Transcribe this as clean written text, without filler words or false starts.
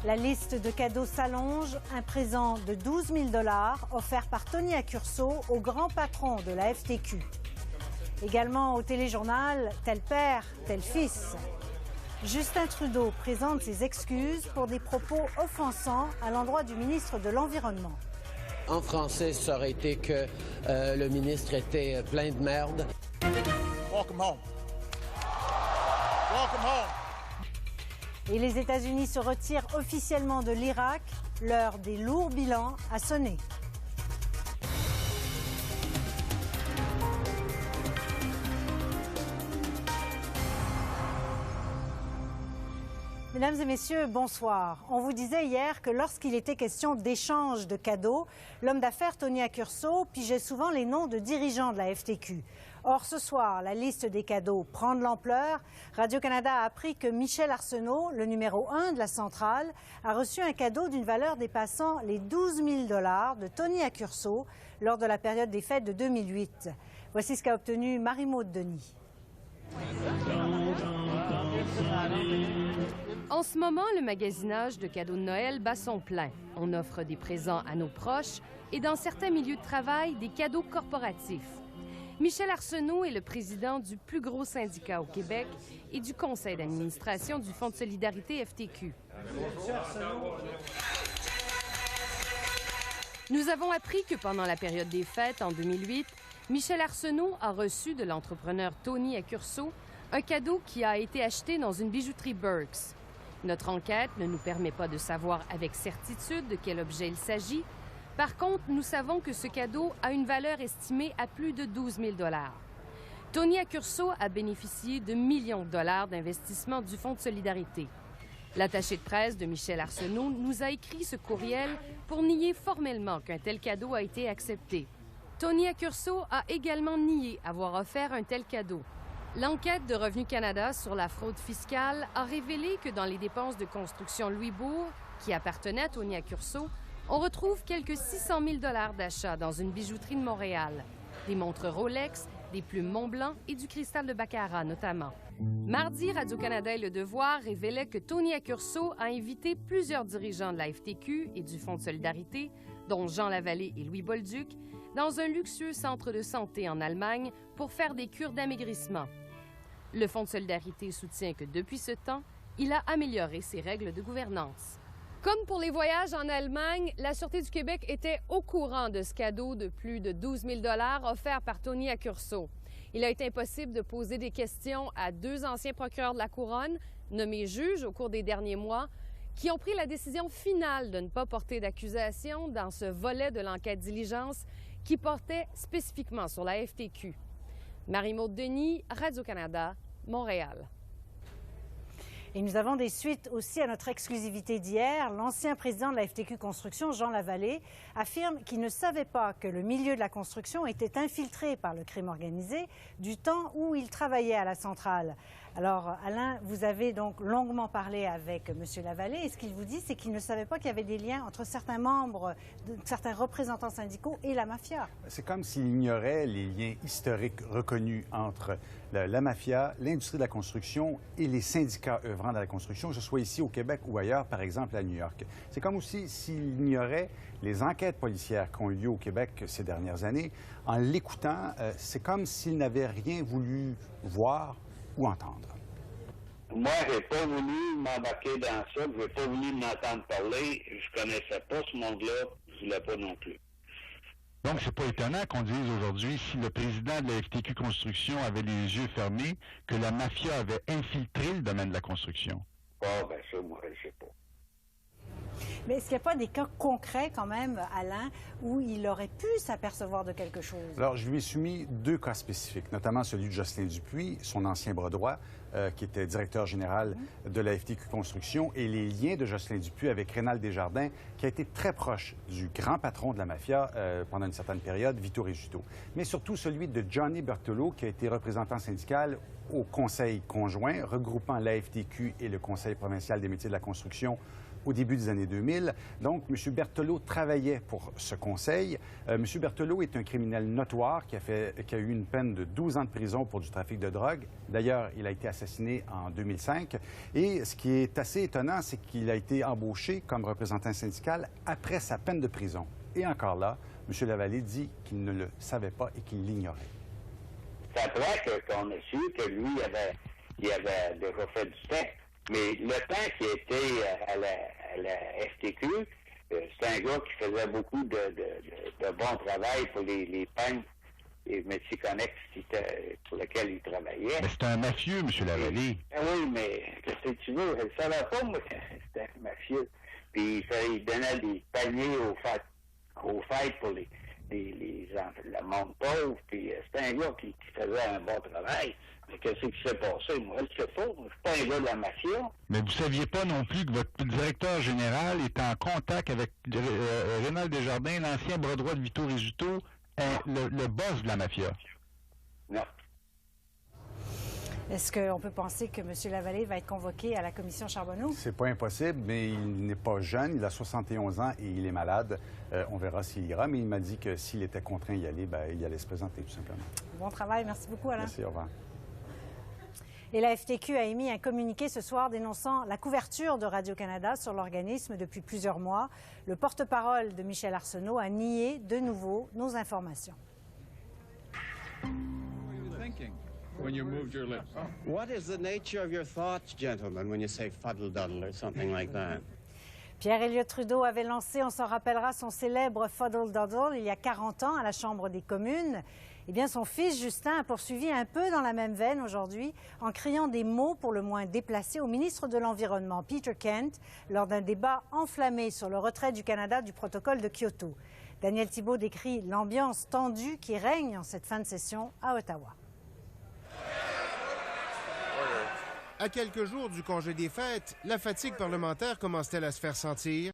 La liste de cadeaux s'allonge. Un présent de 12 000 $ offert par Tony Accurso au grand patron de la FTQ. Également au téléjournal, tel père, tel fils. Justin Trudeau présente ses excuses pour des propos offensants à l'endroit du ministre de l'Environnement. En français, ça aurait été que le ministre était plein de merde. Welcome home. Welcome home. Et les États-Unis se retirent officiellement de l'Irak. L'heure des lourds bilans a sonné. Mesdames et messieurs, bonsoir. On vous disait hier que lorsqu'il était question d'échange de cadeaux, l'homme d'affaires Tony Accurso pigeait souvent les noms de dirigeants de la FTQ. Or, ce soir, la liste des cadeaux prend de l'ampleur. Radio-Canada a appris que Michel Arsenault, le numéro 1 de la centrale, a reçu un cadeau d'une valeur dépassant les 12 000 $ de Tony Accurso lors de la période des fêtes de 2008. Voici ce qu'a obtenu Marie-Maude Denis. En ce moment, le magasinage de cadeaux de Noël bat son plein. On offre des présents à nos proches et dans certains milieux de travail, des cadeaux corporatifs. Michel Arsenault est le président du plus gros syndicat au Québec et du conseil d'administration du Fonds de solidarité FTQ. Nous avons appris que pendant la période des fêtes, en 2008, Michel Arsenault a reçu de l'entrepreneur Tony Accurso un cadeau qui a été acheté dans une bijouterie Burks. Notre enquête ne nous permet pas de savoir avec certitude de quel objet il s'agit. Par contre, nous savons que ce cadeau a une valeur estimée à plus de 12 000 $. Tony Accurso a bénéficié de millions de dollars d'investissement du Fonds de solidarité. L'attaché de presse de Michel Arsenault nous a écrit ce courriel pour nier formellement qu'un tel cadeau a été accepté. Tony Accurso a également nié avoir offert un tel cadeau. L'enquête de Revenu Canada sur la fraude fiscale a révélé que dans les dépenses de construction Louisbourg, qui appartenaient à Tony Accurso, on retrouve quelques 600 000 $ d'achat dans une bijouterie de Montréal. Des montres Rolex, des plumes Montblanc et du cristal de Baccarat notamment. Mardi, Radio-Canada et Le Devoir révélaient que Tony Accurso a invité plusieurs dirigeants de la FTQ et du Fonds de solidarité, dont Jean Lavallée et Louis Bolduc, dans un luxueux centre de santé en Allemagne pour faire des cures d'amaigrissement. Le Fonds de solidarité soutient que depuis ce temps, il a amélioré ses règles de gouvernance. Comme pour les voyages en Allemagne, la Sûreté du Québec était au courant de ce cadeau de plus de 12 000 $ offert par Tony Accurso. Il a été impossible de poser des questions à deux anciens procureurs de la Couronne, nommés juges au cours des derniers mois, qui ont pris la décision finale de ne pas porter d'accusation dans ce volet de l'enquête diligence qui portait spécifiquement sur la FTQ. Marie-Maude Denis, Radio-Canada, Montréal. Et nous avons des suites aussi à notre exclusivité d'hier. L'ancien président de la FTQ Construction, Jean Lavallée, affirme qu'il ne savait pas que le milieu de la construction était infiltré par le crime organisé du temps où il travaillait à la centrale. Alors, Alain, vous avez donc longuement parlé avec M. Lavallée et ce qu'il vous dit, c'est qu'il ne savait pas qu'il y avait des liens entre certains membres, certains représentants syndicaux et la mafia. C'est comme s'il ignorait les liens historiques reconnus entre la mafia, l'industrie de la construction et les syndicats œuvrant dans la construction, que ce soit ici au Québec ou ailleurs, par exemple à New York. C'est comme aussi s'il ignorait les enquêtes policières qui ont eu lieu au Québec ces dernières années. En l'écoutant, c'est comme s'il n'avait rien voulu voir ou entendre. Moi, je n'ai pas voulu m'embarquer dans ça, je n'ai pas voulu m'entendre parler, je connaissais pas ce monde-là, je ne voulais pas non plus. Donc, c'est pas étonnant qu'on dise aujourd'hui, si le président de la FTQ Construction avait les yeux fermés, que la mafia avait infiltré le domaine de la construction. Ah, ben ça, moi, je ne sais pas. Mais est-ce qu'il n'y a pas des cas concrets quand même, Alain, où il aurait pu s'apercevoir de quelque chose? Alors, je lui ai soumis deux cas spécifiques, notamment celui de Jocelyn Dupuis, son ancien bras droit, qui était directeur général de la FTQ Construction, et les liens de Jocelyn Dupuis avec Rénal Desjardins, qui a été très proche du grand patron de la mafia pendant une certaine période, Vito Rizzuto. Mais surtout celui de Johnny Berthelot, qui a été représentant syndical au Conseil conjoint, regroupant la FTQ et le Conseil provincial des métiers de la construction au début des années 2000. Donc, M. Berthelot travaillait pour ce conseil. M. Berthelot est un criminel notoire qui a eu une peine de 12 ans de prison pour du trafic de drogue. D'ailleurs, il a été assassiné assassiné en 2005. Et ce qui est assez étonnant, c'est qu'il a été embauché comme représentant syndical après sa peine de prison. Et encore là, M. Lavallée dit qu'il ne le savait pas et qu'il l'ignorait. C'est après qu'on a su que lui, il avait déjà fait du temps. Mais le temps qu'il était à la FTQ, c'est un gars qui faisait beaucoup de bon travail pour les peintres et métiers connexes pour lesquels il travaillait. Mais c'est un mafieux, M. Lavallée. Oui, mais qu'est-ce que tu veux? Je ne savais pas, moi, que c'était un mafieux. Puis il donnait des paniers aux fêtes pour le monde pauvre. Puis c'était un gars qui faisait un bon travail. Mais qu'est-ce qui s'est passé? Moi, je ne sais pas. Je ne suis pas un gars de la mafia. Mais vous ne saviez pas non plus que votre directeur général était en contact avec Rénal Desjardins, l'ancien bras droit de Vito Rizzuto, le boss de la mafia? Non. Est-ce qu'on peut penser que M. Lavallée va être convoqué à la commission Charbonneau? C'est pas impossible, mais il n'est pas jeune. Il a 71 ans et il est malade. On verra s'il ira, mais il m'a dit que s'il était contraint d'y aller, il allait se présenter, tout simplement. Bon travail. Merci beaucoup, Alain. Merci, au revoir. Et la FTQ a émis un communiqué ce soir dénonçant la couverture de Radio-Canada sur l'organisme depuis plusieurs mois. Le porte-parole de Michel Arsenault a nié de nouveau nos informations. When you moved your lips. What is the nature of your thoughts, gentlemen, when you say fuddle-duddle or something like that? Pierre-Éliott Trudeau avait lancé, on s'en rappellera, son célèbre fuddle-duddle il y a 40 ans à la Chambre des communes. Eh bien, son fils Justin a poursuivi un peu dans la même veine aujourd'hui en criant des mots pour le moins déplacés au ministre de l'Environnement, Peter Kent, lors d'un débat enflammé sur le retrait du Canada du protocole de Kyoto. Daniel Thibault décrit l'ambiance tendue qui règne en cette fin de session à Ottawa. À quelques jours du congé des fêtes, la fatigue parlementaire commence-t-elle à se faire sentir?